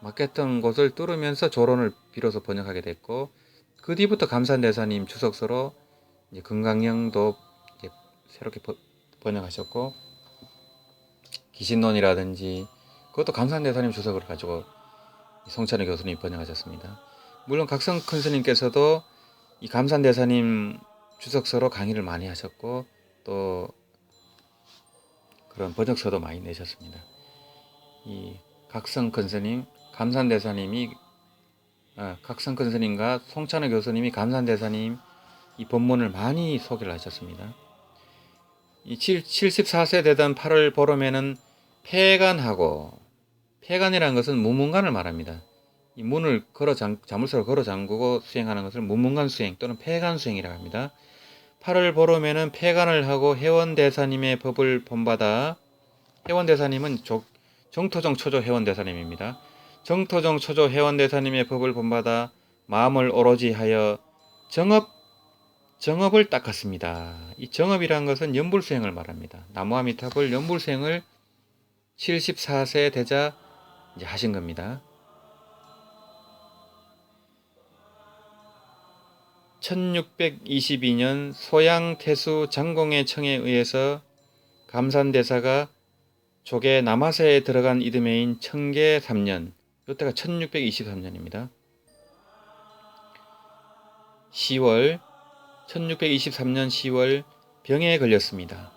막혔던 곳을 뚫으면서 조론을 비로소 번역하게 됐고, 그 뒤부터 감산대사님 주석서로 이제 금강경도 이제 새롭게 번역하셨고, 기신론이라든지 그것도 감산대사님 주석을 가지고 송찬호 교수님이 번역하셨습니다. 물론 각성 큰 스님께서도 이 감산대사님 주석서로 강의를 많이 하셨고 또 그런 번역서도 많이 내셨습니다. 이 각성 큰 스님, 감산대사님이 각성 큰 스님과 송찬호 교수님이 감산대사님 이 법문을 많이 소개를 하셨습니다. 이 74세 되던 8월 보름에는 폐간하고, 폐간이라는 것은 무문관을 말합니다. 이 문을 자물쇠로 걸어 잠그고 수행하는 것을 무문관 수행 또는 폐간 수행이라고 합니다. 8월 보름에는 폐간을 하고 해원대사님의 법을 본받아, 해원대사님은 정토정 초조 해원대사님입니다. 정토정 초조 해원대사님의 법을 본받아 마음을 오로지 하여 정업을 닦았습니다. 이 정업이라는 것은 연불수행을 말합니다. 나무아미타불 연불수행을 74세 되자 이제 하신 겁니다. 1622년 소양태수 장공의 청에 의해서 감산대사가 조계 남하세에 들어간 이듬해인 청계 3년, 이때가 1623년입니다. 1623년 10월 병에 걸렸습니다.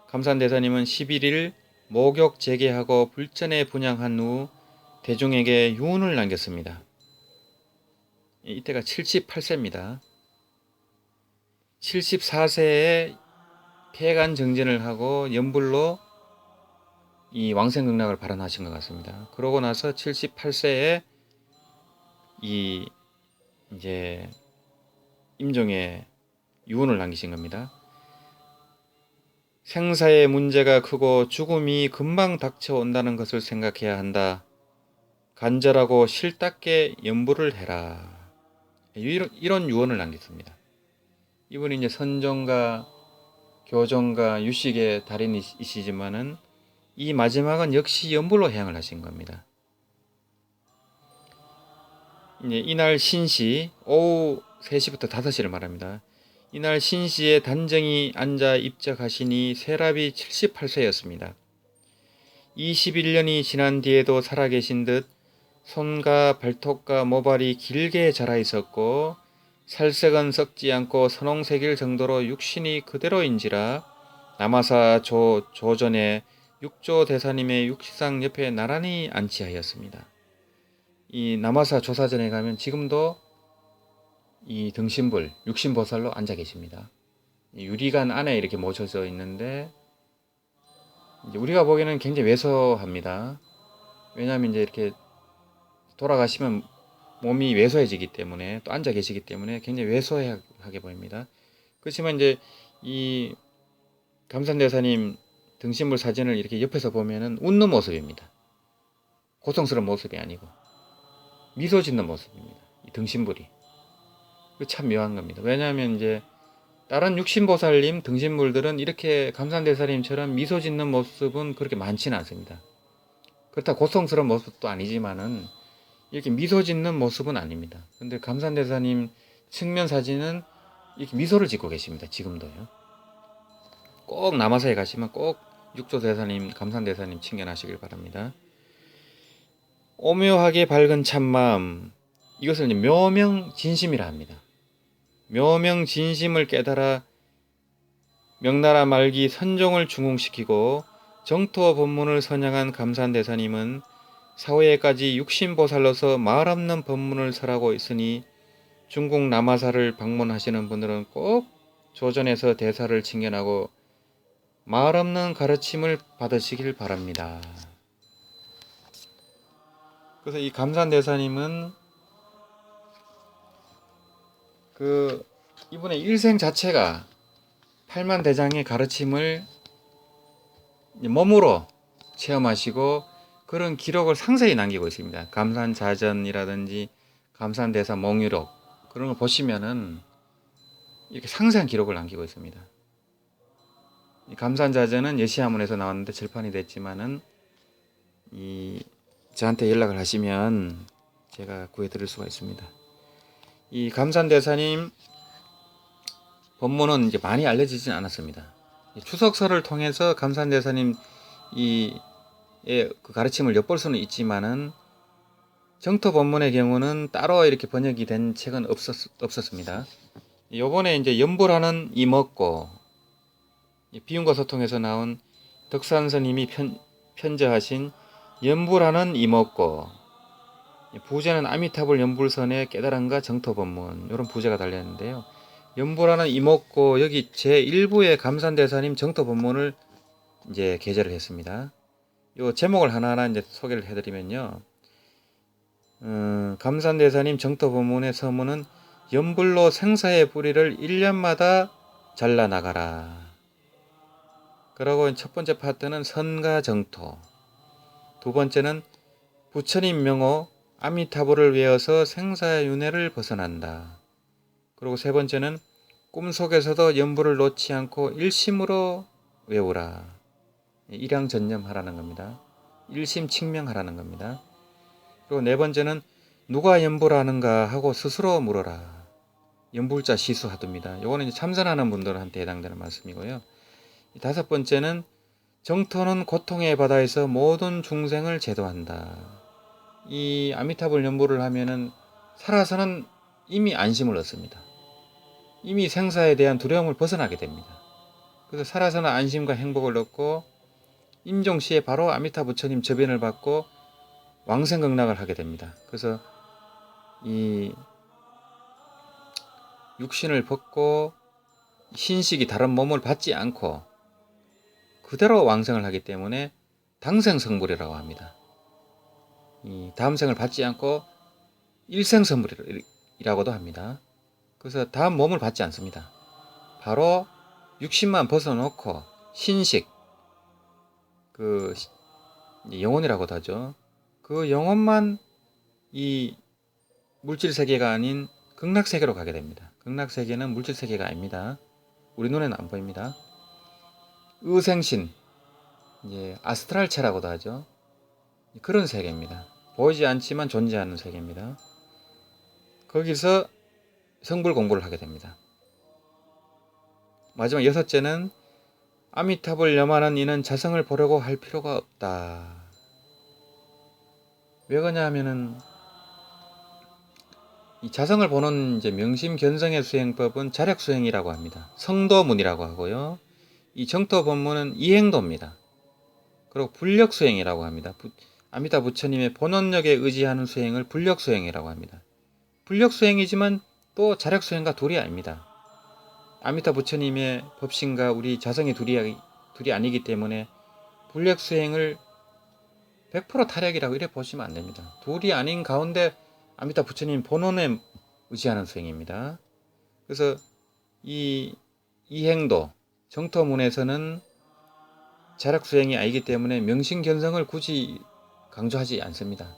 감산대사님은 11일 목욕 재개하고 불전에 분양한 후 대중에게 유언을 남겼습니다. 이때가 78세입니다. 74세에 폐간 정진을 하고 연불로 이 왕생극락을 발언하신 것 같습니다. 그러고 나서 78세에 이 이제 임종에 유언을 남기신 겁니다. 생사의 문제가 크고 죽음이 금방 닥쳐온다는 것을 생각해야 한다. 간절하고 실답게 연부를 해라. 이런 유언을 남겼습니다. 이분이 이제 선종가, 교종가, 유식의 달인이시지만은 이 마지막은 역시 연불로 해양을 하신 겁니다. 이제 이날 신시 오후 3시부터 5시를 말합니다. 이날 신시에 단정히 앉아 입적하시니 세랍이 78세였습니다. 21년이 지난 뒤에도 살아계신 듯 손과 발톱과 모발이 길게 자라 있었고 살색은 썩지 않고 선홍색일 정도로 육신이 그대로인지라 남아사 조전에 육조 대사님의 육시상 옆에 나란히 안치하였습니다. 이 남아사 조사전에 가면 지금도 이 등신불, 육신보살로 앉아 계십니다. 유리관 안에 이렇게 모셔져 있는데 이제 우리가 보기에는 굉장히 왜소합니다. 왜냐하면 이제 이렇게 돌아가시면 몸이 왜소해지기 때문에 또 앉아 계시기 때문에 굉장히 왜소하게 보입니다. 그렇지만 이제 이 감산대사님 등신불 사진을 이렇게 옆에서 보면은 웃는 모습입니다. 고통스러운 모습이 아니고 미소 짓는 모습입니다. 이 등신불이. 참 묘한 겁니다. 왜냐하면 이제 다른 육신보살님 등신불들은 이렇게 감산대사님처럼 미소 짓는 모습은 그렇게 많지는 않습니다. 그렇다 고통스러운 모습도 아니지만은 이렇게 미소 짓는 모습은 아닙니다. 근데 감산대사님 측면 사진은 이렇게 미소를 짓고 계십니다. 지금도요. 꼭 남아사에 가시면 꼭 육조대사님, 감산대사님 친견하시길 바랍니다. 오묘하게 밝은 참마음, 이것을 이제 묘명진심이라 합니다. 묘명진심을 깨달아 명나라 말기 선종을 중흥시키고 정토 법문을 선양한 감산대사님은 사후에까지 육신보살로서 말없는 법문을 설하고 있으니 중국 남아사를 방문하시는 분들은 꼭 조전에서 대사를 친견하고 말없는 가르침을 받으시길 바랍니다. 그래서 이 감산대사님은 이분의 일생 자체가 팔만대장의 가르침을 몸으로 체험하시고 그런 기록을 상세히 남기고 있습니다. 감산자전이라든지 감산대사 몽유록 그런 걸 보시면은 이렇게 상세한 기록을 남기고 있습니다. 이 감산자전은 예시하문에서 나왔는데 절판이 됐지만은 이 저한테 연락을 하시면 제가 구해드릴 수가 있습니다. 이 감산대사님 법문은 이제 많이 알려지진 않았습니다. 추석설을 통해서 감산대사님 그 가르침을 엿볼 수는 있지만은 정토 법문의 경우는 따로 이렇게 번역이 된 책은 없었습니다. 요번에 이제 연불하는 이먹고 비윤과 소통에서 나온 덕산스님이 편저하신 연불하는 이먹고 부제는 아미타불 연불선의 깨달음과 정토 법문 이런 부제가 달렸는데요. 연불하는 이먹고 여기 제1부의 감산대사님 정토 법문을 이제 게재를 했습니다. 요 제목을 하나하나 이제 소개를 해드리면요. 감산대사님 정토 법문의 서문은 연불로 생사의 뿌리를 1년마다 잘라나가라. 그리고 첫 번째 파트는 선가 정토, 두 번째는 부처님 명호 아미타불을 외워서 생사의 윤회를 벗어난다. 그리고 세 번째는 꿈속에서도 연불을 놓지 않고 일심으로 외우라. 일양전념하라는 겁니다. 일심칙명하라는 겁니다. 그리고 네 번째는 누가 연불하는가 하고 스스로 물어라. 연불자 시수하두입니다. 요거는 이제 참선하는 분들한테 해당되는 말씀이고요. 다섯 번째는 정토는 고통의 바다에서 모든 중생을 제도한다. 이 아미타불 연불을 하면은 살아서는 이미 안심을 얻습니다. 이미 생사에 대한 두려움을 벗어나게 됩니다. 그래서 살아서는 안심과 행복을 얻고 임종시에 바로 아미타 부처님 저변을 받고 왕생극락을 하게 됩니다. 그래서 이 육신을 벗고 신식이 다른 몸을 받지 않고 그대로 왕생을 하기 때문에 당생성불이라고 합니다. 이 다음 생을 받지 않고 일생성불이라고도 합니다. 그래서 다음 몸을 받지 않습니다. 바로 육신만 벗어놓고 신식, 그 영혼이라고도 하죠. 그 영혼만 이 물질세계가 아닌 극락세계로 가게 됩니다. 극락세계는 물질세계가 아닙니다. 우리 눈에는 안 보입니다. 의생신, 이제 아스트랄체라고도 하죠. 그런 세계입니다. 보이지 않지만 존재하는 세계입니다. 거기서 성불 공부를 하게 됩니다. 마지막 여섯째는 아미타불 염하는 이는 자성을 보려고 할 필요가 없다. 왜 그러냐 하면은 이 자성을 보는 이제 명심견성의 수행법은 자력수행이라고 합니다. 성도문이라고 하고요. 이 정토 법문은 이행도입니다. 그리고 불력수행이라고 합니다. 아미타 부처님의 본원력에 의지하는 수행을 불력수행이라고 합니다. 불력수행이지만 또 자력수행과 둘이 아닙니다. 아미타 부처님의 법신과 우리 자성이 둘이 아니기 때문에 불력수행을 100% 타력이라고 이래 보시면 안 됩니다. 둘이 아닌 가운데 아미타 부처님 본원에 의지하는 수행입니다. 그래서 이 행도 정토문에서는 자력수행이 아니기 때문에 명심견성을 굳이 강조하지 않습니다.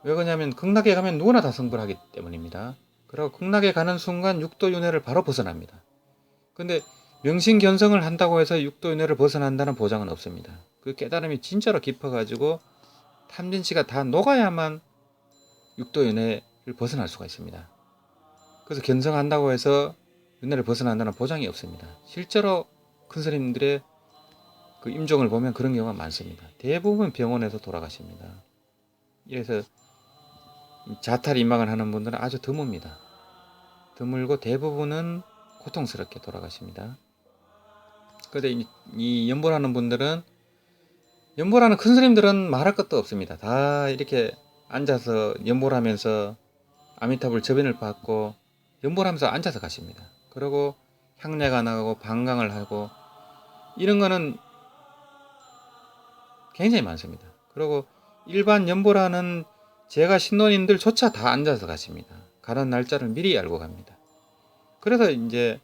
왜 그러냐면 극락에 가면 누구나 다 성불하기 때문입니다. 그리고 극락에 가는 순간 육도윤회를 바로 벗어납니다. 근데 명심견성을 한다고 해서 육도윤회를 벗어난다는 보장은 없습니다. 그 깨달음이 진짜로 깊어가지고 탐진치가 다 녹아야만 육도윤회를 벗어날 수가 있습니다. 그래서 견성한다고 해서 윤회를 벗어난다는 보장이 없습니다. 실제로 큰 스님들의 그 임종을 보면 그런 경우가 많습니다. 대부분 병원에서 돌아가십니다. 이래서 자탈 임망을 하는 분들은 아주 드뭅니다. 드물고 대부분은 고통스럽게 돌아가십니다. 그런데 이 연불하는 분들은 연불하는 큰 스님들은 말할 것도 없습니다. 다 이렇게 앉아서 연불하면서 아미타불 저변을 받고 연불하면서 앉아서 가십니다. 그리고 향례가 나가고 방광을 하고 이런 거는 굉장히 많습니다. 그리고 일반 연불하는 제가 신도님들조차 다 앉아서 가십니다. 가는 날짜를 미리 알고 갑니다. 그래서 이제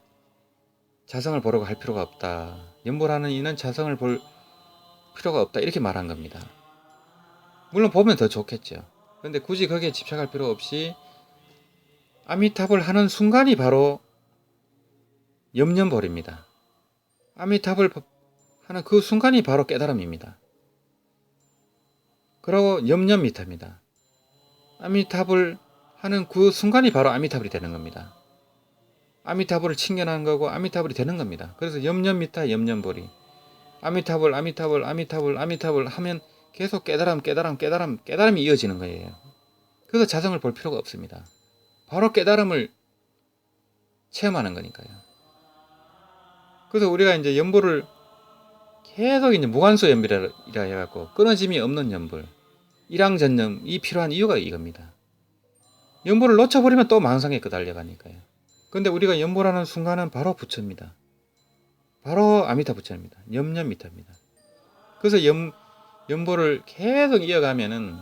자성을 보려고 할 필요가 없다. 연불하는 이는 자성을 볼 필요가 없다. 이렇게 말한 겁니다. 물론 보면 더 좋겠죠. 그런데 굳이 거기에 집착할 필요 없이 아미타불 하는 순간이 바로 염려벌입니다. 아미타불 하는 그 순간이 바로 깨달음입니다. 그러고 염염미타입니다. 아미타불 하는 그 순간이 바로 아미타불이 되는 겁니다. 아미타불을 칭견하는 거고 아미타불이 되는 겁니다. 그래서 염염미타 염염보리, 아미타불 아미타불 아미타불 아미타불 하면 계속 깨달음이 이어지는 거예요. 그래서 자성을 볼 필요가 없습니다. 바로 깨달음을 체험하는 거니까요. 그래서 우리가 이제 연불을 계속 이제 무관수 연불이라 해갖고 끊어짐이 없는 연불, 일항전념이 필요한 이유가 이겁니다. 연불을 놓쳐버리면 또 망상에 끄달려가니까요. 근데 우리가 연불하는 순간은 바로 부처입니다. 바로 아미타 부처입니다. 염염미타입니다. 그래서 연불을 계속 이어가면은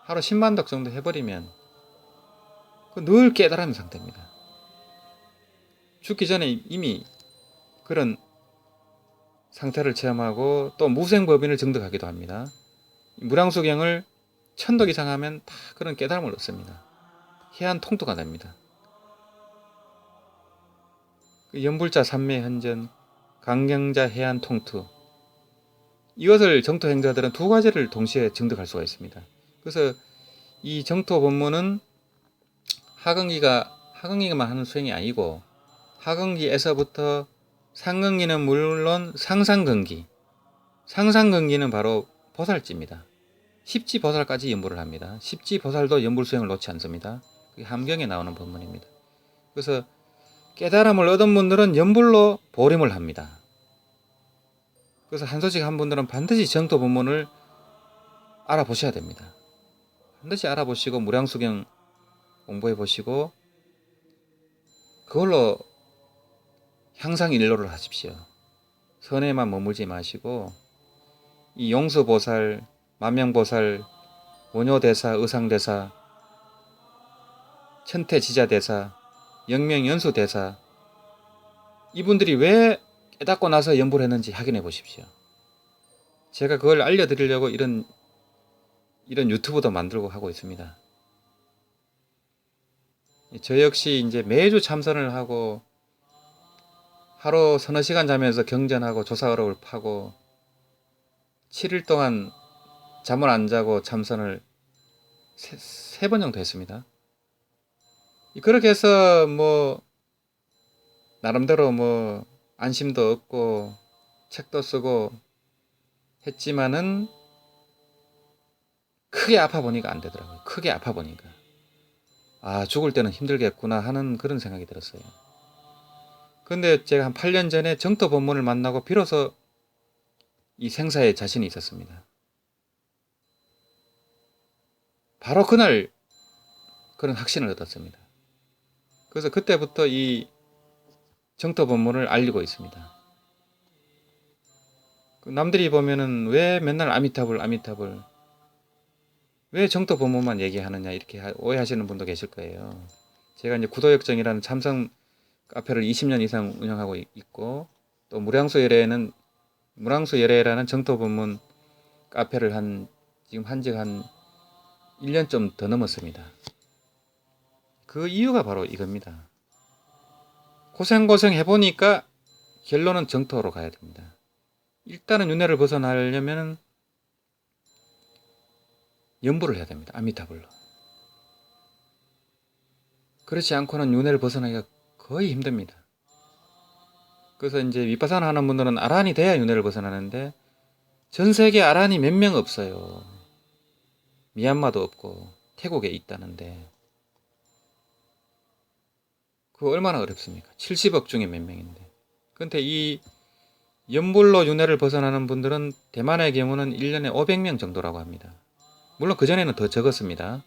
하루 10만 덕 정도 해버리면 늘 깨달은 상태입니다. 죽기 전에 이미 그런 상태를 체험하고 또 무생법인을 증득하기도 합니다. 무량수경을 1000덕 이상 하면 다 그런 깨달음을 얻습니다. 해안 통투가 됩니다. 연불자 삼매 현전, 강경자 해안 통투, 이것을 정토 행자들은 두 가지를 동시에 증득할 수가 있습니다. 그래서 이 정토 법문은 하근기만 하는 수행이 아니고 하근기에서부터 상근기는 물론 상상근기는 바로 보살지입니다. 십지보살까지 연불을 합니다. 십지보살도 연불 수행을 놓지 않습니다. 그게 함경에 나오는 법문입니다. 그래서 깨달음을 얻은 분들은 연불로 보림을 합니다. 그래서 한소식 한 분들은 반드시 정토 법문을 알아보셔야 됩니다. 반드시 알아보시고 무량수경 공부해 보시고 그걸로 향상일로를 하십시오. 선에만 머물지 마시고 이 용수보살, 만명보살, 원효대사, 의상대사, 천태지자대사, 영명연수대사, 이분들이 왜 깨닫고 나서 연불을 했는지 확인해 보십시오. 제가 그걸 알려드리려고 이런 유튜브도 만들고 하고 있습니다. 저 역시 이제 매주 참선을 하고 하루 서너 시간 자면서 경전하고 조사어록을 파고 7일 동안 잠을 안 자고 참선을 3번 정도 했습니다. 그렇게 해서 나름대로 안심도 얻고 책도 쓰고 했지만은 크게 아파 보니까 안 되더라고요. 크게 아파 보니까 죽을 때는 힘들겠구나 하는 그런 생각이 들었어요. 근데 제가 한 8년 전에 정토 법문을 만나고 비로소 이 생사에 자신이 있었습니다. 바로 그날 그런 확신을 얻었습니다. 그래서 그때부터 이 정토 법문을 알리고 있습니다. 남들이 보면은 왜 맨날 아미타불 왜 정토 법문만 얘기하느냐 이렇게 오해하시는 분도 계실 거예요. 제가 이제 구도역정이라는 참선 카페를 20년 이상 운영하고 있고 또 무량수열애라는 정토 법문 카페를 지금 한지 한 1년 좀 더 넘었습니다. 그 이유가 바로 이겁니다. 고생 해보니까 결론은 정토로 가야 됩니다. 일단은 윤회를 벗어나려면 연불을 해야 됩니다. 아미타불로. 그렇지 않고는 윤회를 벗어나기가 거의 힘듭니다. 그래서 이제 위파사나 하는 분들은 아란이 돼야 윤회를 벗어나는데 전 세계 아란이 몇 명 없어요. 미얀마도 없고 태국에 있다는데 그거 얼마나 어렵습니까? 70억 중에 몇 명인데. 근데 이 연불로 윤회를 벗어나는 분들은 대만의 경우는 1년에 500명 정도라고 합니다. 물론 그전에는 더 적었습니다.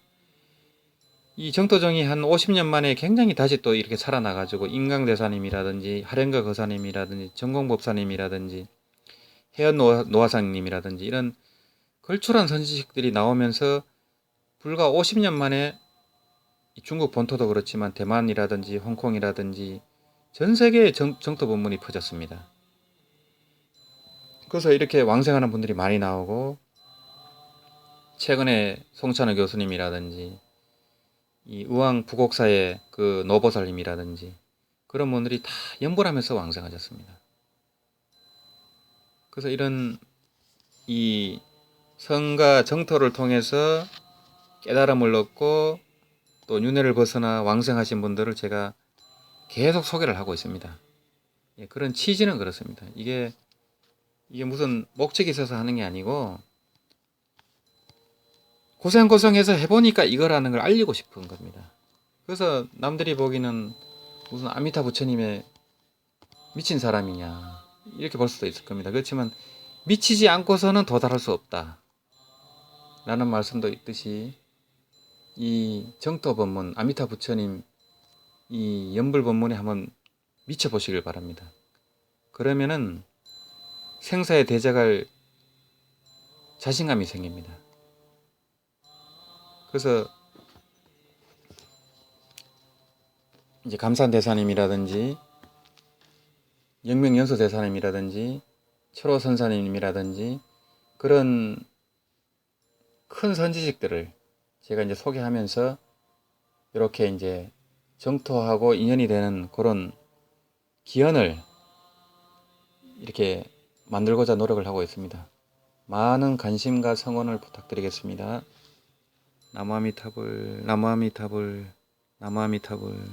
이 정토정이 한 50년 만에 굉장히 다시 또 이렇게 살아나가지고 인강대사님이라든지 하령거 거사님이라든지 전공법사님이라든지 해연노화상님이라든지 이런 걸출한 선지식들이 나오면서 불과 50년 만에 중국 본토도 그렇지만 대만이라든지 홍콩이라든지 전 세계에 정토 법문이 퍼졌습니다. 그래서 이렇게 왕생하는 분들이 많이 나오고 최근에 송찬호 교수님이라든지 이 의왕 부곡사의 그 노보살님이라든지 그런 분들이 다 연불하면서 왕생하셨습니다. 그래서 이런 이 성가 정토를 통해서 깨달음을 얻고 또 윤회를 벗어나 왕생하신 분들을 제가 계속 소개를 하고 있습니다. 예, 그런 취지는 그렇습니다. 이게 무슨 목적이 있어서 하는 게 아니고 고생고생해서 해보니까 이거라는 걸 알리고 싶은 겁니다. 그래서 남들이 보기는 무슨 아미타 부처님의 미친 사람이냐 이렇게 볼 수도 있을 겁니다. 그렇지만 미치지 않고서는 도달할 수 없다 라는 말씀도 있듯이 이 정토법문 아미타 부처님 이 연불법문에 한번 미쳐보시길 바랍니다. 그러면은 생사에 대적할 자신감이 생깁니다. 그래서 이제 감산대사님이라든지 영명연수대사님이라든지 철호선사님이라든지 그런 큰 선지식들을 제가 이제 소개하면서 이렇게 이제 정토하고 인연이 되는 그런 기원을 이렇게 만들고자 노력을 하고 있습니다. 많은 관심과 성원을 부탁드리겠습니다. 나무아미타불 나무아미타불 나무아미타불